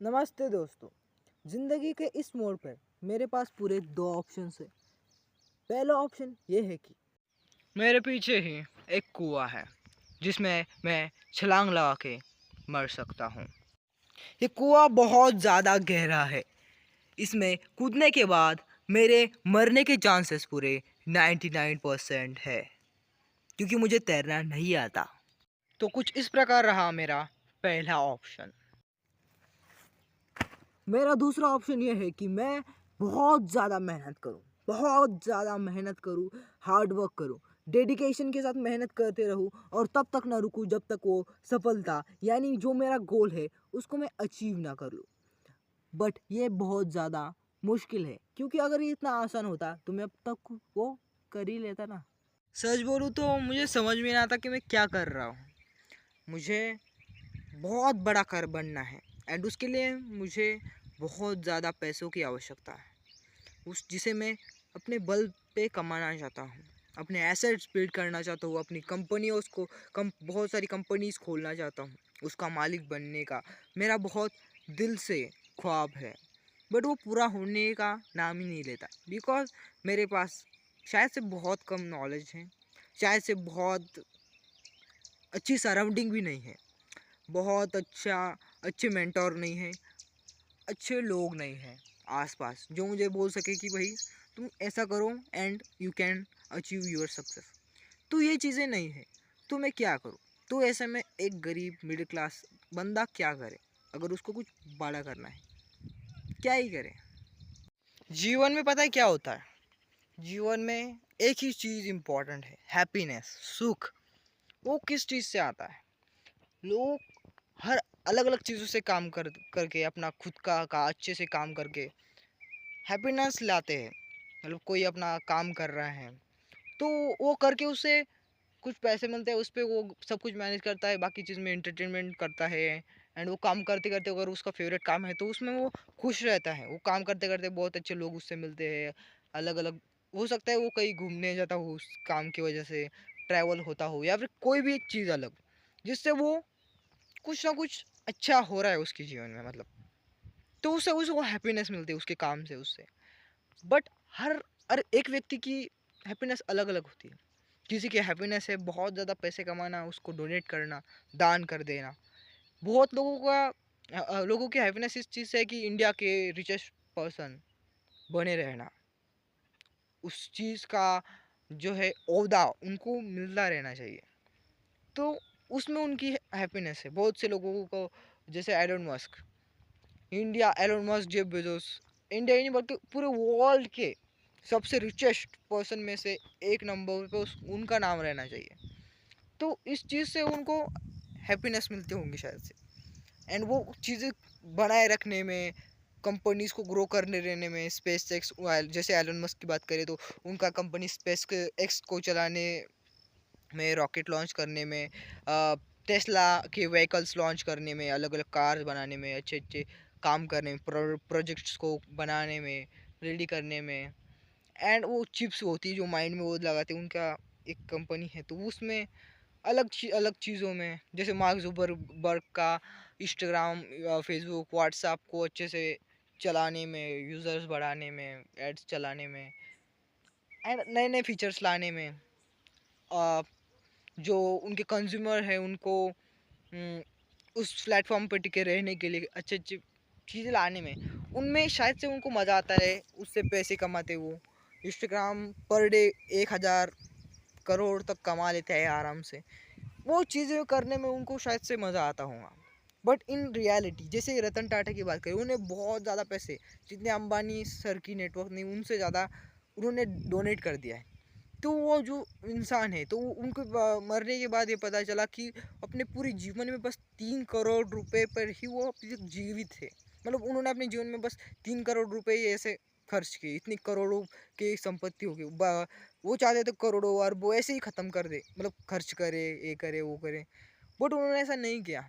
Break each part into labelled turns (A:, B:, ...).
A: नमस्ते दोस्तों। ज़िंदगी के इस मोड़ पर मेरे पास पूरे दो ऑप्शंस है। पहला ऑप्शन ये है कि
B: मेरे पीछे ही एक कुआं है जिसमें मैं छलांग लगा के मर सकता हूँ। ये कुआं बहुत ज़्यादा गहरा है। इसमें कूदने के बाद मेरे मरने के चांसेस पूरे 99% है, क्योंकि मुझे तैरना नहीं आता। तो कुछ इस प्रकार रहा मेरा पहला ऑप्शन।
A: मेरा दूसरा ऑप्शन ये है कि मैं बहुत ज़्यादा मेहनत करूँ, बहुत ज़्यादा मेहनत करूँ, हार्ड वर्क करूँ, डेडिकेशन के साथ मेहनत करते रहूँ और तब तक ना रुकूँ जब तक वो सफलता यानी जो मेरा गोल है उसको मैं अचीव ना कर लूँ। बट ये बहुत ज़्यादा मुश्किल है, क्योंकि अगर ये इतना आसान होता तो मैं अब तक वो कर ही लेता ना।
B: सच बोलूँ तो मुझे समझ में नहीं आता कि मैं क्या कर रहा हूँ। मुझे बहुत बड़ा कर बनना है एंड उसके लिए मुझे बहुत ज़्यादा पैसों की आवश्यकता है, उस जिसे मैं अपने बल पे कमाना चाहता हूँ, अपने एसेट्स बिल्ड करना चाहता हूँ, अपनी कंपनियों को बहुत सारी कंपनीज खोलना चाहता हूँ, उसका मालिक बनने का मेरा बहुत दिल से ख्वाब है। बट वो पूरा होने का नाम ही नहीं लेता, बिकॉज मेरे पास शायद से बहुत कम नॉलेज है, शायद से बहुत अच्छी सराउंडिंग भी नहीं है, बहुत अच्छे मेंटोर नहीं है, अच्छे लोग नहीं हैं आसपास जो मुझे बोल सके कि भाई तुम ऐसा करो and you can achieve your success. तो ये चीज़ें नहीं है, तो मैं क्या करूँ? तो ऐसे में एक गरीब मिडिल क्लास बंदा क्या करे अगर उसको कुछ बड़ा करना है? क्या ही करे? जीवन में पता है क्या होता है? जीवन में एक ही चीज़ इम्पोर्टेंट है, हैप्पीनेस, सुख। वो किस चीज़ से आता है? लोग हर अलग अलग चीज़ों से काम करके अपना खुद का अच्छे से काम करके हैप्पीनेस लाते हैं। मतलब कोई अपना काम कर रहा है तो वो करके उससे कुछ पैसे मिलते हैं, उस पे वो सब कुछ मैनेज करता है, बाकी चीज़ में एंटरटेनमेंट करता है एंड वो काम करते करते अगर उसका फेवरेट काम है तो उसमें वो खुश रहता है। वो काम करते करते बहुत अच्छे लोग उससे मिलते हैं, अलग अलग। हो सकता है वो कहीं घूमने जाता हो उस काम की वजह से, ट्रैवल होता हो या फिर कोई भी एक चीज़ अलग, जिससे वो कुछ ना कुछ अच्छा हो रहा है उसके जीवन में, मतलब तो उससे उसको हैप्पीनेस मिलती है उसके काम से उससे। बट हर एक व्यक्ति की हैप्पीनेस अलग अलग होती है। किसी की हैप्पीनेस है बहुत ज़्यादा पैसे कमाना, उसको डोनेट करना, दान कर देना। बहुत लोगों का लोगों की हैप्पीनेस इस चीज़ से है कि इंडिया के रिचेस्ट पर्सन बने रहना, उस चीज़ का जो है ओहदा उनको मिलता रहना चाहिए। तो उसमें उनकी हैप्पीनेस है बहुत से लोगों को। जैसे Elon Musk, India, Elon Musk, Jeff Bezos, India ही नहीं बल्कि पूरे वर्ल्ड के सबसे रिचेस्ट पर्सन में से एक नंबर पे उनका नाम रहना चाहिए। तो इस चीज़ से उनको हैप्पीनेस मिलती होंगी शायद से, एंड वो चीज़ें बनाए रखने में, कंपनीज को ग्रो करने रहने में, स्पेस एक्स, जैसे एलन मस्क की बात करें तो उनका कंपनी स्पेस एक्स को चलाने में, रॉकेट लॉन्च करने में, टेस्ला के व्हीकल्स लॉन्च करने में, अलग अलग कार्स बनाने में, अच्छे अच्छे काम करने में, प्रोजेक्ट्स को बनाने में, रेडी करने में। एंड वो चिप्स होती है जो माइंड में वो लगाते हैं, उनका एक कंपनी है, तो उसमें अलग चीज़ों में, जैसे मार्क जुकरबर्ग का इंस्टाग्राम, फेसबुक, व्हाट्सएप को अच्छे से चलाने में, यूज़र्स बढ़ाने में, एड्स चलाने में एंड नए नए फीचर्स लाने में, अ, जो उनके कंज्यूमर है उनको उम, उस प्लेटफॉर्म पर टिके रहने के लिए अच्छे अच्छे चीज़ें लाने में, उनमें शायद से उनको मज़ा आता है, उससे पैसे कमाते वो। इंस्टाग्राम पर डे 1000 करोड़ तक कमा लेते हैं आराम से। वो चीज़ें करने में उनको शायद से मज़ा आता होगा। बट इन रियलिटी जैसे रतन टाटा की बात करें, उन्हें बहुत ज़्यादा पैसे, जितने अंबानी सर की नेटवर्क नहीं उनसे ज़्यादा उन्होंने डोनेट कर दिया है। तो वो जो इंसान है तो उनको मरने के बाद ये पता चला कि अपने पूरे जीवन में बस 3 करोड़ रुपए पर ही वो अभी तक जीवित है। मतलब उन्होंने अपने जीवन में बस 3 करोड़ रुपए ही ऐसे खर्च किए, इतनी करोड़ों की संपत्ति हो गई। वो चाहते थे करोड़ों अरबों ऐसे ही ख़त्म कर दे, मतलब खर्च करे, ये करे वो करे, बट उन्होंने ऐसा नहीं किया।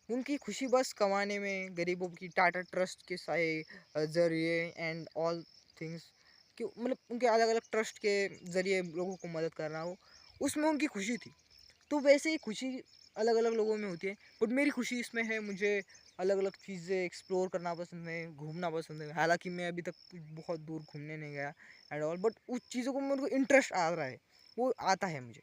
B: उनकी खुशी बस कमाने में, गरीबों की टाटा ट्रस्ट के साए ज़रिए एंड ऑल थिंग्स, कि मतलब उनके अलग अलग ट्रस्ट के ज़रिए लोगों को मदद करना हो, उसमें उनकी खुशी थी। तो वैसे ही खुशी अलग अलग लोगों में होती है, बट मेरी खुशी इसमें है, मुझे अलग अलग चीज़ें एक्सप्लोर करना पसंद है, घूमना पसंद है। हालांकि मैं अभी तक कुछ बहुत दूर घूमने नहीं गया एंड ऑल, बट उस चीज़ों को मेरे को इंटरेस्ट आ रहा है, वो आता है मुझे।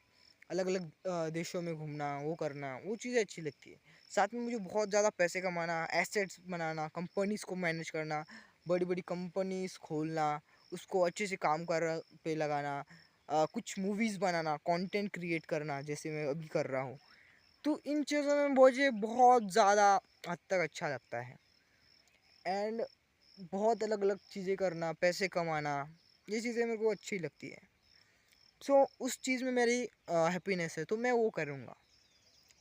B: अलग अलग देशों में घूमना, वो करना, वो चीज़ें अच्छी लगती है। साथ में मुझे बहुत ज़्यादा पैसे कमाना, एसेट्स बनाना, कंपनीज को मैनेज करना, बड़ी बड़ी कंपनीज खोलना, उसको अच्छे से काम कर पे लगाना, कुछ मूवीज़ बनाना, कंटेंट क्रिएट करना, जैसे मैं अभी कर रहा हूँ। तो इन चीज़ों में मुझे बहुत ज़्यादा हद तक अच्छा लगता है। एंड बहुत अलग अलग चीज़ें करना, पैसे कमाना, ये चीज़ें मेरे को अच्छी लगती है। सो उस चीज़ में मेरी हैप्पीनेस है, तो मैं वो करूँगा।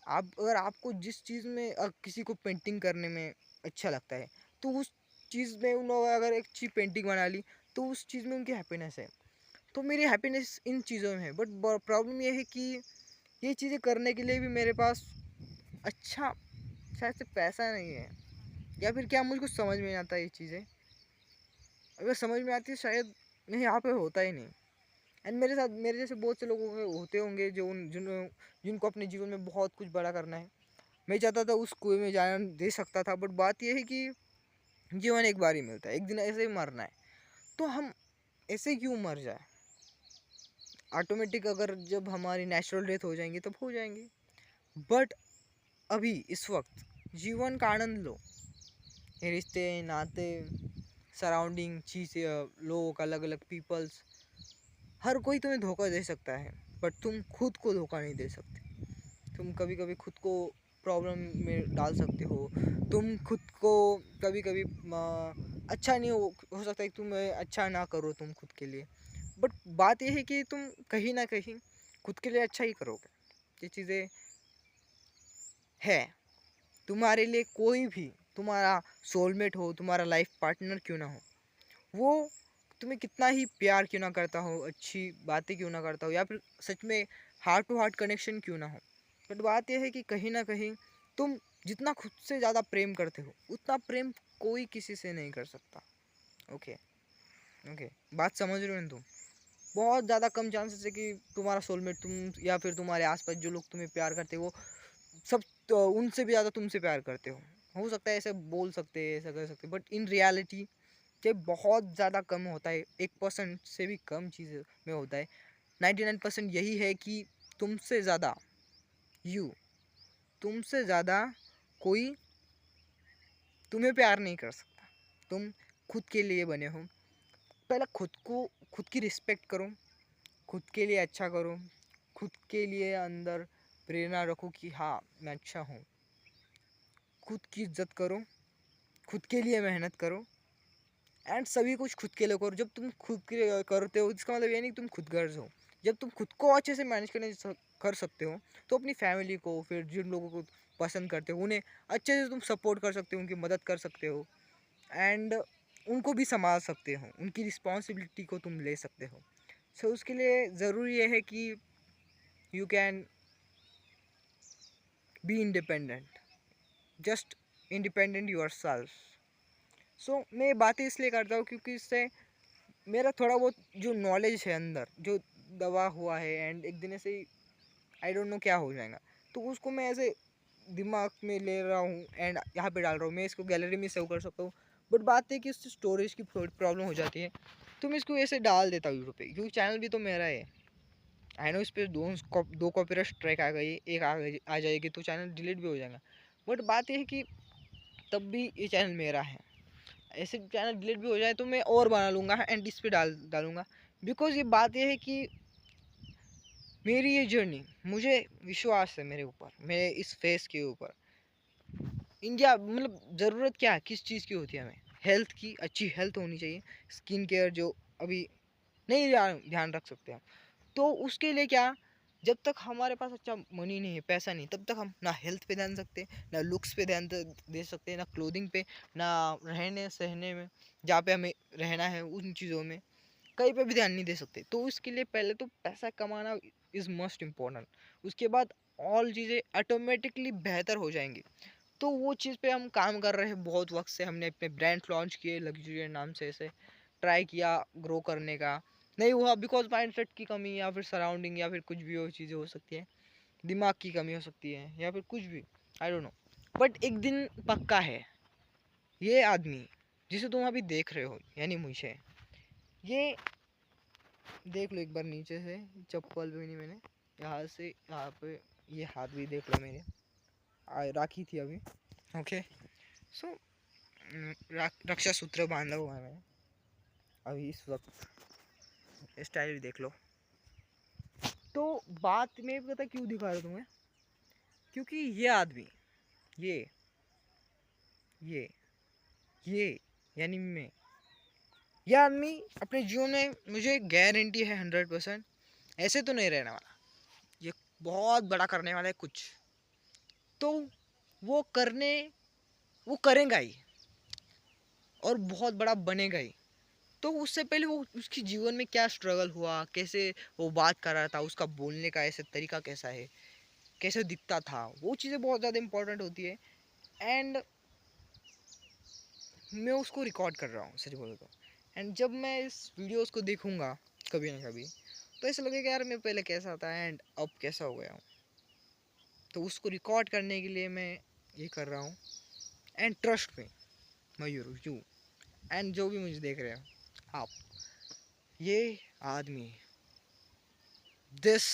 B: आप अगर आपको जिस चीज़ में किसी को पेंटिंग करने में अच्छा लगता है, तो उस चीज़ में उन्होंने अगर एक अच्छी पेंटिंग बना ली, तो उस चीज़ में उनकी हैप्पीनेस है। तो मेरी हैप्पीनेस इन चीज़ों में है, बट प्रॉब्लम ये है कि ये चीज़ें करने के लिए भी मेरे पास अच्छा शायद से पैसा नहीं है, या फिर क्या मुझको समझ में नहीं आता ये चीज़ें। अगर समझ में आती है शायद मैं यहाँ पे होता ही नहीं। एंड मेरे साथ मेरे जैसे बहुत से लोगों के होते होंगे जो जिनको अपने जीवन में बहुत कुछ बड़ा करना है। मैं चाहता था उस कुएं में जाना दे सकता था, बट बात यह है कि जीवन एक बार ही मिलता है, एक दिन ऐसे ही मरना है। तो हम ऐसे क्यों मर जाए? ऑटोमेटिक अगर जब हमारी नेचुरल डेथ हो जाएंगी तब हो जाएंगी, बट अभी इस वक्त जीवन का आनंद लो। ये रिश्ते, नाते, सराउंडिंग, चीज़ें, लोग, अलग अलग पीपल्स, हर कोई तुम्हें धोखा दे सकता है, बट तुम खुद को धोखा नहीं दे सकते। तुम कभी कभी खुद को प्रॉब्लम में डाल सकते हो। तुम खुद को कभी कभी अच्छा नहीं हो सकता है कि तुम अच्छा ना करो तुम खुद के लिए, बट बात यह है कि तुम कहीं ना कहीं खुद के लिए अच्छा ही करोगे। ये चीज़ें है। तुम्हारे लिए कोई भी, तुम्हारा सोलमेट हो, तुम्हारा लाइफ पार्टनर क्यों ना हो, वो तुम्हें कितना ही प्यार क्यों ना करता हो, अच्छी बातें क्यों ना करता हो, या फिर सच में हार्ट टू हार्ट कनेक्शन क्यों ना हो, बट बात यह है कि कहीं ना कहीं तुम जितना खुद से ज़्यादा प्रेम करते हो, उतना प्रेम कोई किसी से नहीं कर सकता। ओके, ओके, बात समझ रहे हो ना तुम? बहुत ज़्यादा कम चांसेस है कि तुम्हारा सोलमेट, तुम या फिर तुम्हारे आसपास जो लोग तुम्हें प्यार करते हो, वो सब तो उनसे भी ज़्यादा तुमसे प्यार करते हो सकता है, ऐसे बोल सकते हैं, ऐसा कर सकते हैं, बट इन रियलिटी ये बहुत ज़्यादा कम होता है। 1% से भी कम चीज़ में होता है। 99% यही है कि तुमसे ज़्यादा यू तुमसे ज़्यादा कोई तुम्हें प्यार नहीं कर सकता। तुम खुद के लिए बने हो। पहले खुद की रिस्पेक्ट करो, खुद के लिए अच्छा करो, खुद के लिए अंदर प्रेरणा रखो कि हाँ मैं अच्छा हूँ। खुद की इज्जत करो, खुद के लिए मेहनत करो, एंड सभी कुछ खुद के लिए करो। जब तुम खुद के लिए करते हो, इसका मतलब ये नहीं कि तुम खुद गर्ज हो। जब तुम खुद को अच्छे से मैनेज कर सकते हो, तो अपनी फैमिली को, फिर जिन लोगों को पसंद करते हो, उन्हें अच्छे से तुम सपोर्ट कर सकते हो, उनकी मदद कर सकते हो, एंड उनको भी संभाल सकते हो, उनकी रिस्पॉन्सिबिलिटी को तुम ले सकते हो। सो उसके लिए ज़रूरी ये है कि you can be independent, just independent yourself. So मैं बातें इसलिए करता हूँ क्योंकि इससे मेरा थोड़ा बहुत जो नॉलेज है अंदर, जो दबा हुआ है, एंड एक दिन ऐसे ही आई डोंट नो क्या हो जाएगा, तो उसको मैं ऐसे दिमाग में ले रहा हूँ एंड यहाँ पे डाल रहा हूँ। मैं इसको गैलरी में सेव कर सकता हूँ, बट बात है कि उससे स्टोरेज की प्रॉब्लम हो जाती है, तो मैं इसको ऐसे डाल देता हूँ यूट्यूब पे, क्योंकि चैनल भी तो मेरा है। आई नो इस पर दो कॉपीराइट स्ट्राइक आ गई, एक आ जाएगी तो चैनल डिलीट भी हो जाएगा, बट बात यह है कि तब भी ये चैनल मेरा है। ऐसे चैनल डिलीट भी हो जाए तो मैं और बना लूँगा एंड इस पर डालूँगा, बिकॉज ये बात ये है कि मेरी ये जर्नी, मुझे विश्वास है मेरे ऊपर, मेरे इस फेस के ऊपर। इंडिया मतलब ज़रूरत क्या है, किस चीज़ की होती है हमें? हेल्थ की, अच्छी हेल्थ होनी चाहिए। स्किन केयर जो अभी नहीं ध्यान रख सकते हम, तो उसके लिए क्या, जब तक हमारे पास अच्छा मनी नहीं है, पैसा नहीं, तब तक हम ना हेल्थ पे ध्यान सकते, ना लुक्स पे ध्यान दे सकते, ना क्लोथिंग पे, ना रहने सहने में, जहाँ पे हमें रहना है उन चीज़ों में, कहीं पे भी ध्यान नहीं दे सकते। तो उसके लिए पहले तो पैसा कमाना इज़ मोस्ट इम्पोर्टेंट। उसके बाद ऑल चीज़ें ऑटोमेटिकली बेहतर हो जाएंगी। तो वो चीज़ पे हम काम कर रहे हैं बहुत वक्त से। हमने अपने ब्रांड लॉन्च किए लग्जरियन नाम से, ऐसे ट्राई किया ग्रो करने का, नहीं हुआ बिकॉज माइंडसेट की कमी, या फिर सराउंडिंग, या फिर कुछ भी वो चीज़ें हो सकती है, दिमाग की कमी हो सकती है, या फिर कुछ भी, आई डोंट नो। बट एक दिन पक्का है, ये आदमी जिसे तुम अभी देख रहे हो यानी मुझे, ये देख लो एक बार नीचे से, चप्पल भी नहीं मैंने, यहाँ से यहाँ पे ये हाथ भी देख लो मेरे, राखी थी अभी। ओके सो रक्षा सूत्र बांधा हुआ है मैंने अभी इस वक्त, स्टाइल भी देख लो। तो बात मैं पता क्यों दिखा रहा हूँ तुम्हें, क्योंकि ये आदमी, ये ये ये यानी मैं, ये आदमी अपने जीवन में मुझे गारंटी है 100% ऐसे तो नहीं रहने वाला, ये बहुत बड़ा करने वाला है कुछ, तो वो करेगा ही और बहुत बड़ा बनेगा ही। तो उससे पहले वो उसके जीवन में क्या स्ट्रगल हुआ, कैसे वो बात कर रहा था, उसका बोलने का ऐसे तरीका कैसा है, कैसे दिखता था, वो चीज़ें बहुत ज़्यादा इंपॉर्टेंट होती है। एंड मैं उसको रिकॉर्ड कर रहा हूँ सच बोलो तो। एंड जब मैं इस वीडियोस को देखूँगा कभी ना कभी, तो ऐसा लगेगा यार मैं पहले कैसा था एंड अब कैसा हो गया हूँ। तो उसको रिकॉर्ड करने के लिए मैं ये कर रहा हूँ। एंड ट्रस्ट में मयूर यू एंड जो भी मुझे देख रहे हो आप, ये आदमी, दिस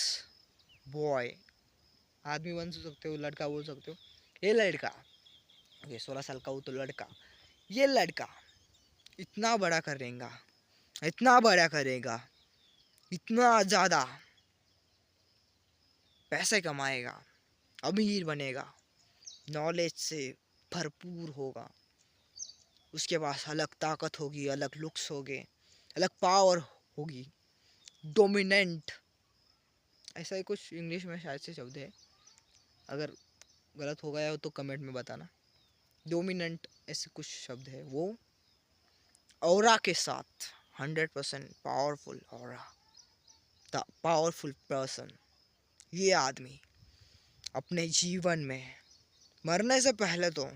B: बॉय, आदमी बन सकते हो, लड़का बोल सकते हो, ये लड़का, ये 16 साल का वो तो लड़का, ये लड़का इतना बड़ा करेगा, इतना बड़ा करेगा, इतना ज़्यादा पैसे कमाएगा, अमीर बनेगा, नॉलेज से भरपूर होगा, उसके पास अलग ताकत होगी, अलग लुक्स होंगे, अलग पावर होगी, डोमिनेंट, ऐसा ही कुछ इंग्लिश में शायद से शब्द है, अगर गलत हो गया हो तो कमेंट में बताना। डोमिनेंट ऐसे कुछ शब्द है वो, ऑरा के साथ 100% powerful aura, the powerful person. ये आदमी अपने जीवन में मरने से पहले तो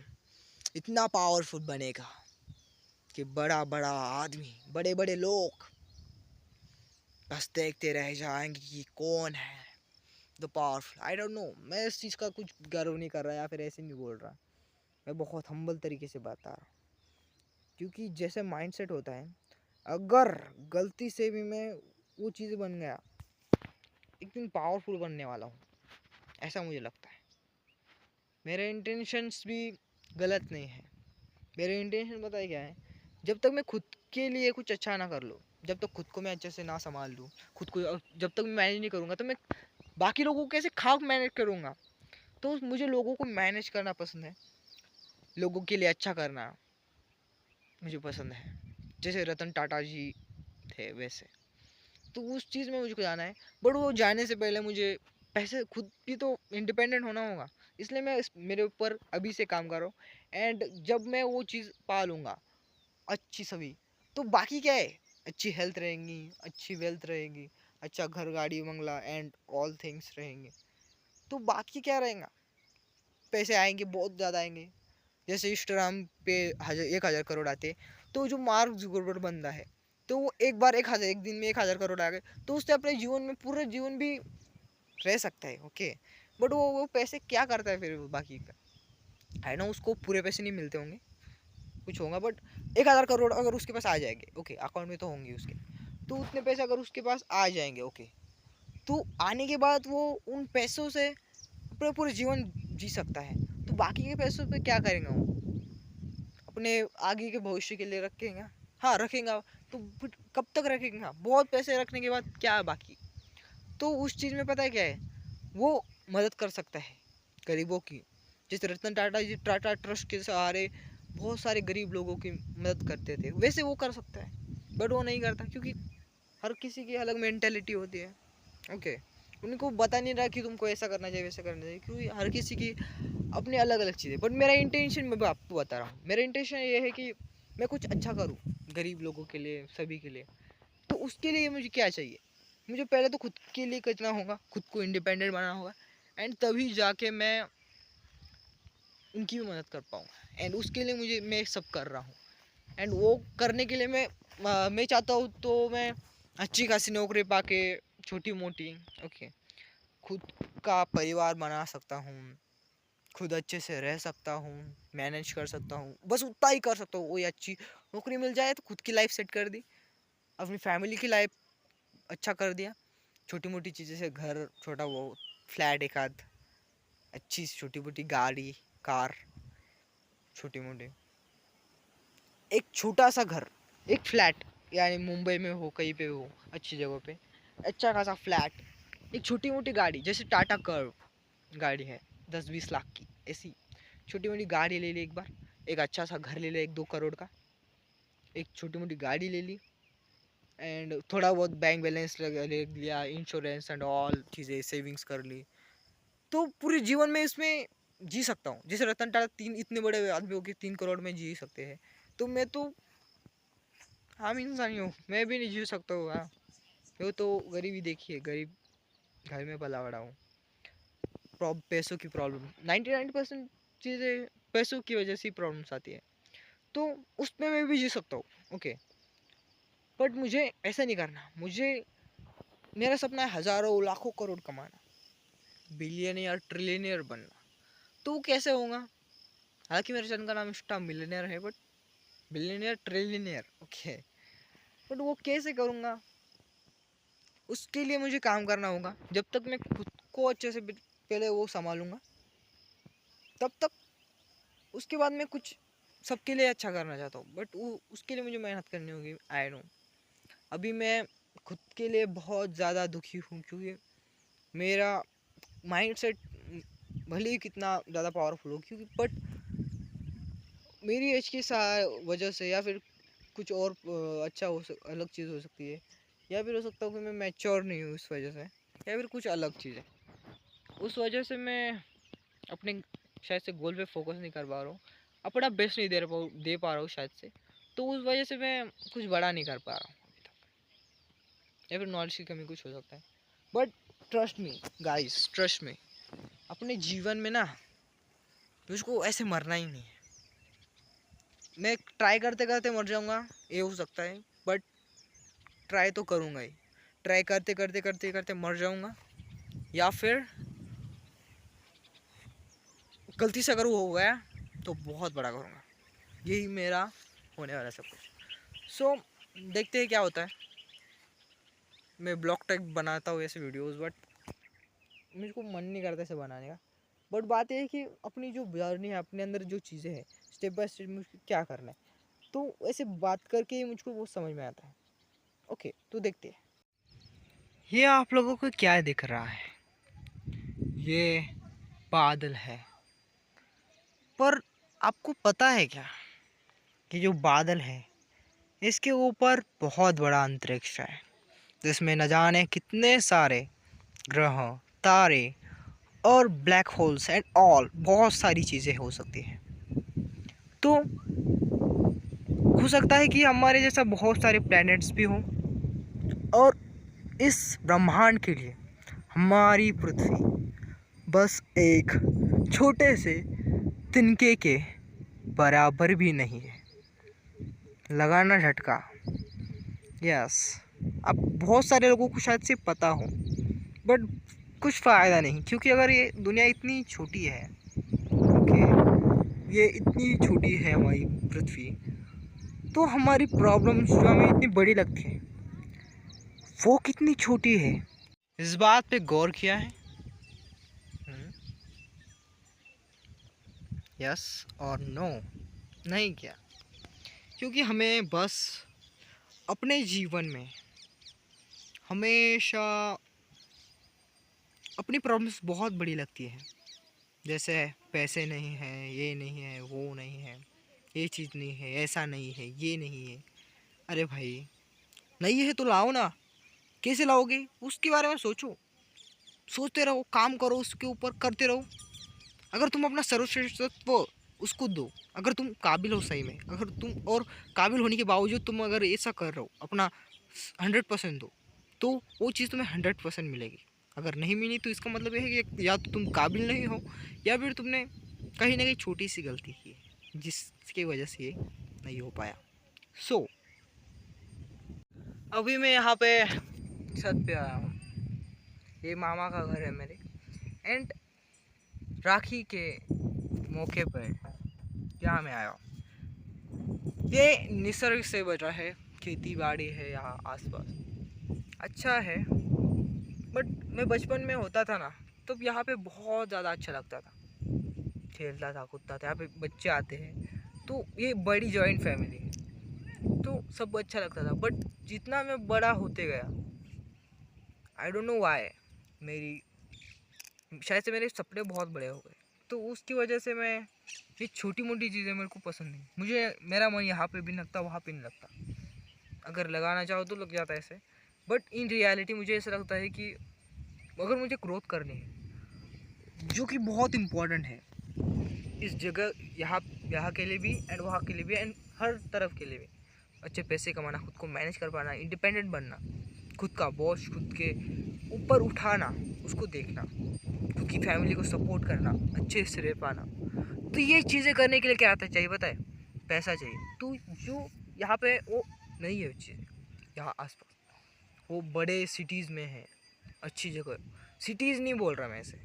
B: इतना पावरफुल बनेगा कि बड़ा बड़ा आदमी, बड़े बड़े लोग बस देखते रह जाएंगे कि कौन है the powerful. I don't know, मैं इस चीज़ का कुछ गर्व नहीं कर रहा या फिर ऐसे नहीं बोल रहा, मैं बहुत हम्बल तरीके से बता रहा हूँ। क्योंकि जैसे माइंडसेट होता है, अगर गलती से भी मैं वो चीज़ बन गया, एक दिन पावरफुल बनने वाला हूँ ऐसा मुझे लगता है। मेरे इंटेंशंस भी गलत नहीं है, मेरे इंटेंशन पता है क्या है, जब तक मैं खुद के लिए कुछ अच्छा ना कर लूँ, जब तक खुद को मैं अच्छे से ना संभाल लूँ, खुद को जब तक मैं मैनेज नहीं करूँगा, तो मैं बाकी लोगों को कैसे खाक मैनेज करूँगा। तो मुझे लोगों को मैनेज करना पसंद है, लोगों के लिए अच्छा करना मुझे पसंद है, जैसे रतन टाटा जी थे वैसे। तो उस चीज़ में मुझको जाना है, बट वो जाने से पहले मुझे पैसे खुद भी तो इंडिपेंडेंट होना होगा, इसलिए मैं मेरे ऊपर अभी से काम कर रहा हूँ। एंड जब मैं वो चीज़ पा लूँगा अच्छी सभी, तो बाकी क्या है, अच्छी हेल्थ रहेंगी, अच्छी वेल्थ रहेगी, अच्छा घर गाड़ी बंगला एंड ऑल थिंग्स रहेंगे, तो बाकी क्या रहेगा, पैसे आएंगे, बहुत ज़्यादा आएंगे। जैसे इंस्टाग्राम पे 1,000 करोड़ आते, तो जो मार्क जुकरबर्ग बंदा है, तो वो एक दिन में 1,000 करोड़ आ गए, तो उससे अपने जीवन में पूरे जीवन भी रह सकता है। ओके, बट वो पैसे क्या करता है फिर बाकी का, है ना, उसको पूरे पैसे नहीं मिलते होंगे, कुछ होगा, बट 1,000 करोड़ अगर उसके पास आ जाएंगे, ओके, अकाउंट में तो होंगे उसके, तो उतने पैसे अगर उसके पास आ जाएंगे, ओके, तो आने के बाद वो उन पैसों से अपना पूरा जीवन जी सकता है। तो बाकी के पैसों पे क्या करेंगे वो, अपने आगे के भविष्य के लिए रखेंगे, हाँ रखेंगे, तो फिर कब तक रखेंगे, बहुत पैसे रखने के बाद क्या बाकी। तो उस चीज़ में पता है क्या है, वो मदद कर सकता है गरीबों की, जैसे रतन टाटा जी टाटा ट्रस्ट के सहारे बहुत सारे गरीब लोगों की मदद करते थे, वैसे वो कर सकता है, बट वो नहीं करता, क्योंकि हर किसी की अलग मेंटेलिटी होती है। ओके, उनको बता नहीं रहा कि तुमको ऐसा करना चाहिए वैसा करना चाहिए, क्योंकि हर किसी की अपनी अलग अलग चीज़ें। बट मेरा इंटेंशन मैं आपको बता रहा हूँ, मेरा इंटेंशन ये है कि मैं कुछ अच्छा करूँ गरीब लोगों के लिए, सभी के लिए। तो उसके लिए मुझे क्या चाहिए, मुझे पहले तो खुद के लिए करना होगा, खुद को इंडिपेंडेंट बनाना होगा, एंड तभी जाके मैं उनकी भी मदद कर पाऊँगा। एंड उसके लिए मैं सब कर रहा हूँ, एंड वो करने के लिए मैं चाहता हूँ तो मैं अच्छी खासी नौकरी पाके, छोटी मोटी, ओके, खुद का परिवार बना सकता हूँ, खुद अच्छे से रह सकता हूँ, मैनेज कर सकता हूँ, बस उतना ही कर सकता हूँ। कोई अच्छी नौकरी मिल जाए तो खुद की लाइफ सेट कर दी, अपनी फैमिली की लाइफ अच्छा कर दिया। छोटी मोटी चीज़ें से घर, छोटा वो फ्लैट, एक आध अच्छी छोटी मोटी गाड़ी, कार, छोटी मोटी एक छोटा सा घर, एक फ्लैट, यानी मुंबई में हो, कहीं पे हो, अच्छी जगह पे अच्छा खासा फ्लैट, एक छोटी मोटी गाड़ी, जैसे टाटा कर्व गाड़ी है 10-20 लाख की, ऐसी छोटी मोटी गाड़ी ले ली एक बार, एक अच्छा सा घर ले लिया 1-2 करोड़ का, एक छोटी मोटी गाड़ी ले ली, एंड थोड़ा बहुत बैंक बैलेंस ले लिया, इंश्योरेंस एंड ऑल चीज़ें सेविंग्स कर ली, तो पूरे जीवन में इसमें जी सकता हूँ। जैसे रतन टाटा तीन इतने बड़े आदमी हो कि 3 करोड़ में जी सकते हैं, तो मैं तो आम इंसान ही हूँ, मैं भी नहीं जी सकता हूँ। हाँ, वो तो गरीबी देखिए, गरीब घर में पला बड़ा हूँ। पैसों की प्रॉब्लम 99% चीज़ें पैसों की वजह से ही प्रॉब्लम्स आती है, तो उसमें मैं भी जी सकता हूँ। ओके, बट मुझे ऐसा नहीं करना। मुझे, मेरा सपना है हज़ारों लाखों करोड़ कमाना, बिलियनियर ट्रिलियनियर बनना। तो वो कैसे होगा? हालांकि मेरे चैनल का नाम इंस्टा मिलियनियर है, but billionaire trillionaire, okay, but वो कैसे करूँगा? उसके लिए मुझे काम करना होगा। जब तक मैं खुद को अच्छे से पहले वो संभालूंगा, तब तक, उसके बाद मैं कुछ सबके लिए अच्छा करना चाहता हूँ, बट वो उसके लिए मुझे मेहनत करनी होगी। आई नो अभी मैं खुद के लिए बहुत ज़्यादा दुखी हूँ, क्योंकि मेरा माइंड सेट भले ही कितना ज़्यादा पावरफुल हो, क्योंकि बट मेरी एज की वजह से, या फिर कुछ और अच्छा अलग चीज़ हो सकती है, या फिर हो सकता है कि मैं मैच्योर नहीं हूँ इस वजह से, या फिर कुछ अलग चीज़ है, उस वजह से मैं अपने शायद से गोल पे फोकस नहीं कर पा रहा हूँ, अपना बेस्ट नहीं दे पा रहा हूँ शायद से, तो उस वजह से मैं कुछ बड़ा नहीं कर पा रहा हूँ अभी तक, या फिर नॉलेज की कमी कुछ हो सकता है। But trust me guys, trust me, अपने जीवन में ना मुझको ऐसे मरना ही नहीं है। मैं ट्राई करते करते मर जाऊँगा, ये हो सकता है, बट ट्राई तो करूँगा ही। ट्राई करते करते करते करते मर जाऊँगा, या फिर गलती से अगर वो हो गया तो बहुत बड़ा करूँगा। यही मेरा होने वाला सब कुछ। सो देखते हैं क्या होता है। मैं ब्लॉग टाइप बनाता हूँ ऐसे वीडियोस, बट मुझको मन नहीं करता ऐसे बनाने का। बट बात यह है कि अपनी जो जर्नी है, अपने अंदर जो चीज़ें हैं, स्टेप बाय स्टेप मुझको क्या करना है, तो ऐसे बात करके ही मुझको वो समझ में आता है। ओके, तो देखते हैं। ये आप लोगों को क्या दिख रहा है? ये बादल है, पर आपको पता है क्या कि जो बादल है, इसके ऊपर बहुत बड़ा अंतरिक्ष है, जिसमें न जाने कितने सारे ग्रह, तारे और ब्लैक होल्स एंड ऑल बहुत सारी चीज़ें हो सकती हैं। तो हो सकता है कि हमारे जैसा बहुत सारे प्लैनेट्स भी हों, और इस ब्रह्मांड के लिए हमारी पृथ्वी बस एक छोटे से तिनके के बराबर भी नहीं है। लगाना झटका। यस, अब बहुत सारे लोगों को शायद से पता हो, बट कुछ फ़ायदा नहीं, क्योंकि अगर ये दुनिया इतनी छोटी है, ओके, ये इतनी छोटी है हमारी पृथ्वी, तो हमारी प्रॉब्लम्स जो हमें इतनी बड़ी लगती है, वो कितनी छोटी है। इस बात पे गौर किया है? यस और नो? नहीं किया, क्योंकि हमें बस अपने जीवन में हमेशा अपनी प्रॉब्लम्स बहुत बड़ी लगती है। जैसे पैसे नहीं है, ये नहीं है, वो नहीं है, ये चीज़ नहीं है, ऐसा नहीं है, ये नहीं है। अरे भाई, नहीं है तो लाओ ना। कैसे लाओगे? उसके बारे में सोचो, सोचते रहो, काम करो, उसके ऊपर करते रहो। अगर तुम अपना सर्वश्रेष्ठत्व उसको दो, अगर तुम काबिल हो सही में, अगर तुम, और काबिल होने के बावजूद तुम अगर ऐसा कर रहे हो, अपना 100% दो, तो वो चीज़ तुम्हें 100% मिलेगी। अगर नहीं मिली तो इसका मतलब ये है कि या तो तुम काबिल नहीं हो, या फिर तुमने कहीं ना कहीं छोटी सी गलती की है, जिसकी वजह से ये नहीं हो पाया। सो अभी मैं यहाँ पे छत पे आया हूँ, ये मामा का घर है मेरे, एंड राखी के मौके पर यहाँ मैं आया हूँ। ये निसर्ग से बचा है, खेती बाड़ी है यहाँ आसपास, अच्छा है। बट मैं बचपन में होता था ना, तब यहाँ पे बहुत ज़्यादा अच्छा लगता था, खेलता था कूदता था, यहाँ पे बच्चे आते हैं, तो ये बड़ी जॉइंट फैमिली है, तो सब अच्छा लगता था। बट जितना मैं बड़ा होते गया, आई डोंट नो वाई, मेरी शायद से मेरे सपने बहुत बड़े हो गए, तो उसकी वजह से मैं ये छोटी मोटी चीज़ें मेरे को पसंद नहीं। मुझे मेरा मन यहाँ पे भी नहीं लगता, वहाँ पे नहीं लगता। अगर लगाना चाहो तो लग जाता है ऐसे, बट इन रियलिटी मुझे ऐसा लगता है कि अगर मुझे ग्रोथ करनी है, जो कि बहुत इम्पोर्टेंट है इस जगह, यहाँ के लिए भी एंड वहाँ के लिए भी एंड हर तरफ के लिए भी, अच्छे पैसे कमाना, खुद को मैनेज कर पाना, इंडिपेंडेंट बनना, खुद का बॉस, खुद के ऊपर उठाना, उसको देखना, खुद की फैमिली को सपोर्ट करना, अच्छे से रह पाना। तो ये चीज़ें करने के लिए क्या आता चाहिए पता है? पैसा चाहिए। तो जो यहाँ पे वो नहीं है चीज़, यहाँ आसपास वो बड़े सिटीज़ में है, अच्छी जगह। सिटीज़ नहीं बोल रहा मैं ऐसे,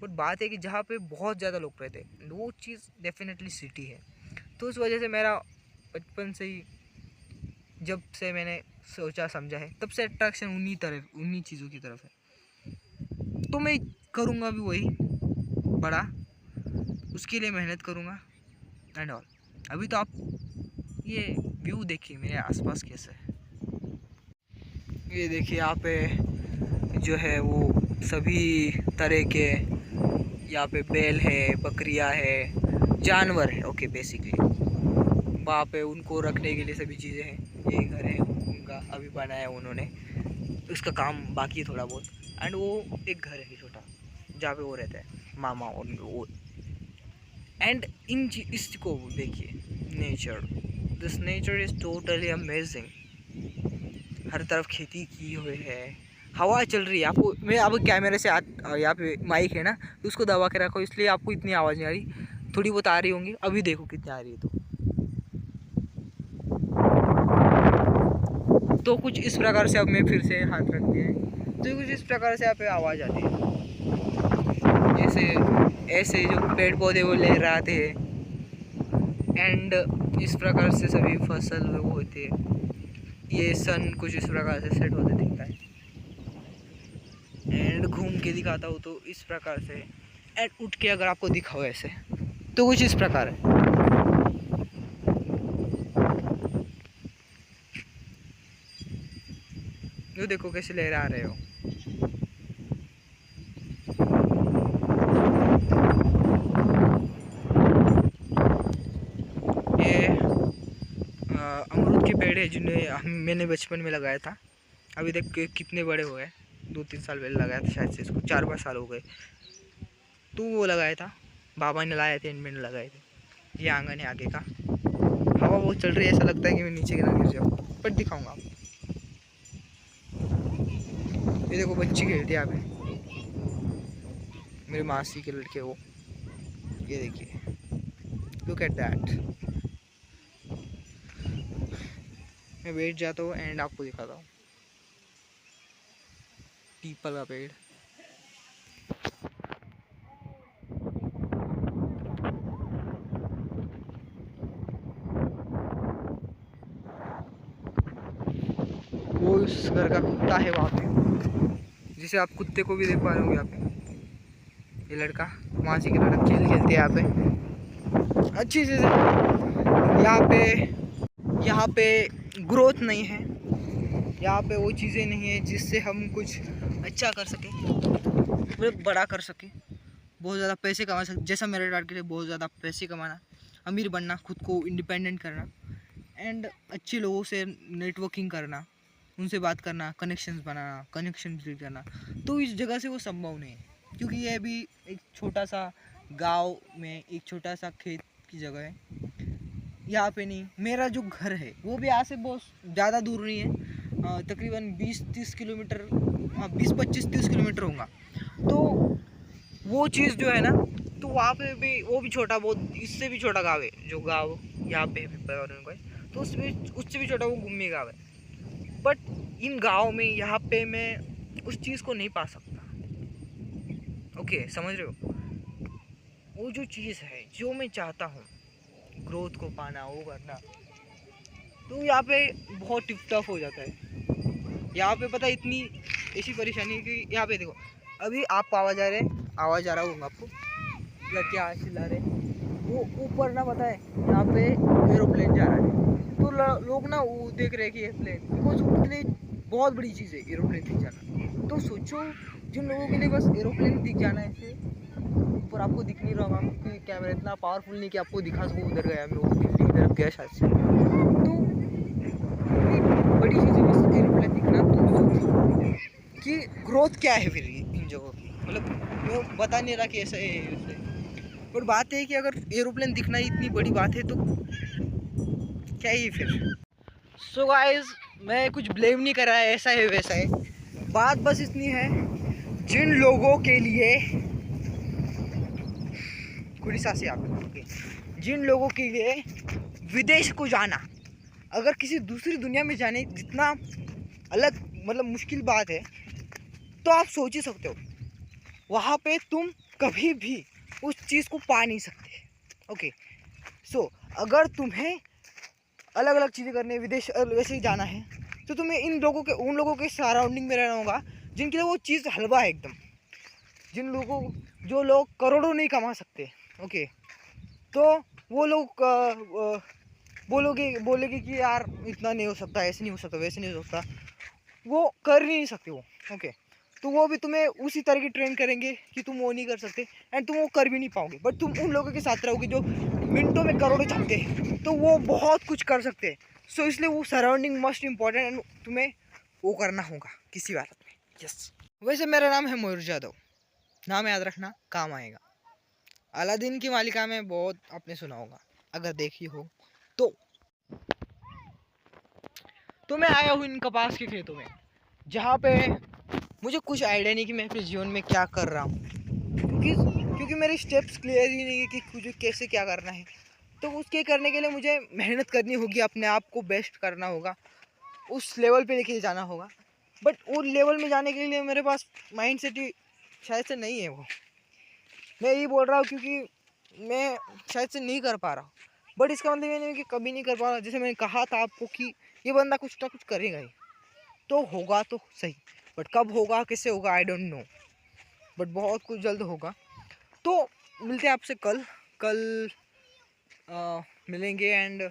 B: बट बात है कि जहाँ पे बहुत ज़्यादा लोग रहते हैं, वो चीज़ डेफिनेटली सिटी है। तो उस वजह से मेरा बचपन से ही, जब से मैंने सोचा समझा है, तब से अट्रैक्शन उन्हीं चीज़ों की तरफ है। तो मैं करूँगा भी वही बड़ा, उसके लिए मेहनत करूँगा एंड ऑल। अभी तो आप ये व्यू देखिए मेरे आसपास कैसा है। ये देखिए यहाँ पे जो है वो सभी तरह के, यहाँ पे बैल है, बकरियाँ है, जानवर है, ओके बेसिकली। वहाँ पे उनको रखने के लिए सभी चीज़ें हैं। ये घर है उनका, अभी बनाया उन्होंने, उसका काम बाकी है थोड़ा बहुत। एंड वो एक घर है छोटा, जहाँ पे वो रहता है मामा और वो। एंड इसको देखिए, nature, this nature is totally amazing. हर तरफ खेती की हुई है, हवा चल रही है। आपको मैं अब कैमरे से यहाँ पे माइक है ना, तो उसको दबा के रखो, इसलिए आपको इतनी आवाज़ नहीं आ रही, थोड़ी बहुत आ रही होंगी। अभी देखो कितनी आ रही है। तो कुछ इस प्रकार से, अब मैं फिर से हाथ रख दिया है, तो कुछ इस प्रकार से यहाँ पे आवाज़ आती है, जैसे ऐसे जो पेड़ पौधे वो लहराते हैं, एंड इस प्रकार से सभी फसल वो होते हैं। ये सन कुछ इस प्रकार से सेट होते दिखता है, एंड घूम के दिखाता हूँ तो इस प्रकार से, एंड उठ के अगर आपको दिखाओ ऐसे, तो कुछ इस प्रकार है। जो देखो कैसे लहरा रहे हो। ये अमरूद के पेड़ है जिन्हें मैंने बचपन में लगाया था। अभी तक कितने बड़े हुए, 2-3 साल पहले लगाया था शायद से, इसको 4-5 साल हो गए। तो वो लगाया था, बाबा ने लाए थे, मैंने लगाए थे। ये आंगन है आगे का, हवा बहुत चल रही है, ऐसा लगता है कि मैं नीचे गिरा गिर जाऊँ, बट दिखाऊंगा आपको। ये देखो बच्चे खेलते हैं यहाँ पे, मेरे मासी के लड़के वो, ये देखिए, लुक एट दैट। मैं बैठ जाता हूँ एंड आपको दिखाता हूँ पीपल का पेड़। वो उस घर का कुत्ता है वहाँ पे, जिसे आप कुत्ते को भी देख पा रहे होंगे यहाँ पे। ये लड़का, मासी के लड़का खेलते हैं यहाँ पे अच्छी चीज़ है। यहाँ पे ग्रोथ नहीं है, यहाँ पे वो चीज़ें नहीं है जिससे हम कुछ अच्छा कर सकें, मतलब बड़ा कर सकें, बहुत ज़्यादा पैसे कमा सकें। जैसा मेरा टारगेट है, बहुत ज़्यादा पैसे कमाना, अमीर बनना, खुद को इंडिपेंडेंट करना, एंड अच्छे लोगों से नेटवर्किंग करना, उनसे बात करना, कनेक्शंस बनाना, कनेक्शन बिल्ड करना। तो इस जगह से वो संभव नहीं है, क्योंकि ये अभी एक छोटा सा गांव में एक छोटा सा खेत की जगह है। यहाँ पे नहीं, मेरा जो घर है वो भी यहाँ से बहुत ज़्यादा दूर नहीं है, तकरीबन 20-30 किलोमीटर, 20-25-30 किलोमीटर होगा। तो वो चीज़ जो है ना, तो वहाँ पे भी वो भी छोटा बहुत, इससे भी छोटा गाँव है, जो गाँव यहाँ पे है, तो उससे भी छोटा वो गुम्मी गाँव है। बट इन गाँव में यहाँ पे मैं उस चीज़ को नहीं पा सकता। ओके, समझ रहे हो? वो जो चीज़ है जो मैं चाहता हूँ, ग्रोथ को पाना, वो करना, तो यहाँ पे बहुत टिप टफ हो जाता है। यहाँ पे पता है इतनी ऐसी परेशानी है कि यहाँ पे देखो, अभी आपको आवाज़ आ रहे हैं, आवाज़ आ रहा होगा आपको, लड़के आज चिल्ला रहे, वो ऊपर ना पता है यहाँ पे एरोप्लेन जा रहा है, तो लोग ना वो देख रहे हैं कि एरोप्लेन, बिकॉज उनके लिए बहुत बड़ी चीज़ है एरोप्लेन दिख जाना। तो सोचो जिन लोगों के लिए बस एरोप्लेन दिख जाना है ऐसे ऊपर, आपको दिख नहीं रहा होगा क्योंकि कैमरा इतना पावरफुल नहीं कि आपको दिखा सको उधर गया, मैं वो दिल्ली की तरफ गया शायद से। तो इतनी बड़ी चीज़ है बस एरोप्लेन दिखना, तो सोचो कि ग्रोथ क्या है फिर इन जगहों की, मतलब मैं बता नहीं रहा कि ऐसा है वैसे, पर बात है कि अगर एरोप्लेन दिखना ही इतनी बड़ी बात है तो क्या ही फिर। सो गाइस, मैं कुछ ब्लेम नहीं कर रहा है, ऐसा है वैसा है, बात बस इतनी है, जिन लोगों के लिए खुली सांसें आप लोगों, जिन लोगों के लिए विदेश को जाना, अगर किसी दूसरी दुनिया में जाने जितना अलग मतलब मुश्किल बात है, तो आप सोच ही सकते हो वहाँ पे तुम कभी भी उस चीज़ को पा नहीं सकते। ओके, सो अगर तुम्हें अलग अलग चीज़ें करने विदेश वैसे ही जाना है, तो तुम्हें इन लोगों के उन लोगों के सराउंडिंग में रहना होगा जिनके लिए वो चीज़ हलवा है एकदम, जिन लोगों जो लोग करोड़ों नहीं कमा सकते। ओके, तो वो लोग बोलेगे कि यार इतना नहीं हो सकता, ऐसे नहीं हो सकता, वैसे नहीं हो सकता, वो कर ही नहीं सकते वो। ओके, तो वो भी तुम्हें उसी तरह की ट्रेन करेंगे कि तुम वो नहीं कर सकते, एंड तुम वो कर भी नहीं पाओगे, बट तुम उन लोगों के साथ रहोगे जो मिनटों में करोड़ों छापते हैं, तो वो बहुत कुछ कर सकते हैं। सो इसलिए वो सराउंडिंग मस्ट इम्पॉर्टेंट, एंड तुम्हें वो करना होगा किसी हालत में। यस, वैसे मेरा नाम है मयूर जादव, नाम याद रखना, काम आएगा। अलादीन की मालिका में बहुत आपने सुना होगा, अगर देखी हो तो। मैं आया हूँ इन कपास के खेतों में, जहाँ पे मुझे कुछ आइडिया नहीं कि मैं अपने जीवन में क्या कर रहा हूँ, क्योंकि मेरे स्टेप्स क्लियर ही नहीं है कि मुझे कैसे क्या करना है। तो उसके करने के लिए मुझे मेहनत करनी होगी, अपने आप को बेस्ट करना होगा, उस लेवल पे लेके जाना होगा। बट वो लेवल में जाने के लिए मेरे पास माइंड सेट ही शायद से नहीं है। वो मैं यही बोल रहा हूँ क्योंकि मैं शायद से नहीं कर पा रहा हूँ, बट इसका मतलब ये नहीं कि कभी नहीं कर पा रहा। जैसे मैंने कहा था आपको कि ये बंदा कुछ ना कुछ करेगा ही, तो होगा तो सही, बट कब होगा कैसे होगा आई डोंट नो, बट बहुत कुछ जल्द होगा। तो मिलते हैं आपसे कल मिलेंगे, एंड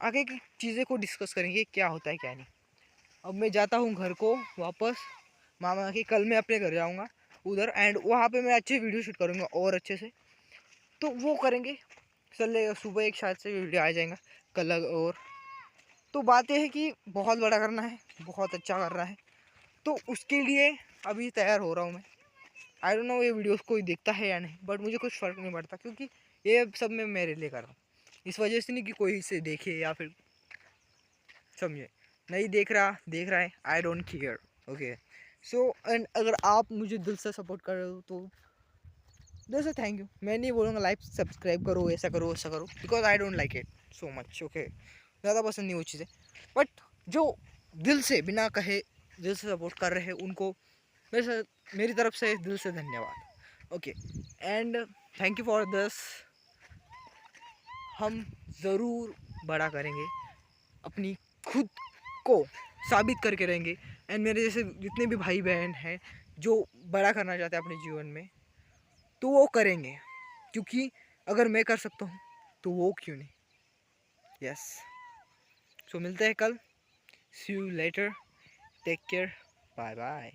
B: आगे की चीज़ें को डिस्कस करेंगे क्या होता है क्या नहीं। अब मैं जाता हूँ घर को वापस, मामा के, कल मैं अपने घर जाऊँगा उधर, एंड वहाँ पे मैं अच्छे वीडियो शूट करूँगा और अच्छे से, तो वो करेंगे। चल सुबह एक शायद से वीडियो आ जाएगा कल। और तो बात यह है कि बहुत बड़ा करना है, बहुत अच्छा करना है, तो उसके लिए अभी तैयार हो रहा हूँ मैं। आई डोंट नो ये वीडियोस कोई देखता है या नहीं, बट मुझे कुछ फ़र्क नहीं पड़ता, क्योंकि ये सब मैं मेरे लिए कर रहा हूँ। इस वजह से नहीं कि कोई इसे देखे या फिर समझे, नहीं देख रहा है, I don't care. Okay, so and अगर आप मुझे दिल से सपोर्ट कर रहे हो तो दिल से थैंक यू। मैं नहीं बोलूँगा लाइक सब्सक्राइब करो, ऐसा करो वैसा करो, because I don't like it so much. Okay, ज़्यादा पसंद नहीं वो चीज़ें, बट जो दिल से बिना कहे दिल से सपोर्ट कर रहे हैं उनको मेरी तरफ से दिल से धन्यवाद। Okay, and thank you for this. हम ज़रूर बड़ा करेंगे, अपनी खुद को साबित करके रहेंगे, एंड मेरे जैसे जितने भी भाई बहन हैं जो बड़ा करना चाहते हैं अपने जीवन में, तो वो करेंगे, क्योंकि अगर मैं कर सकता हूँ तो वो क्यों नहीं। यस, सो मिलते हैं कल, see you later, take care, bye bye.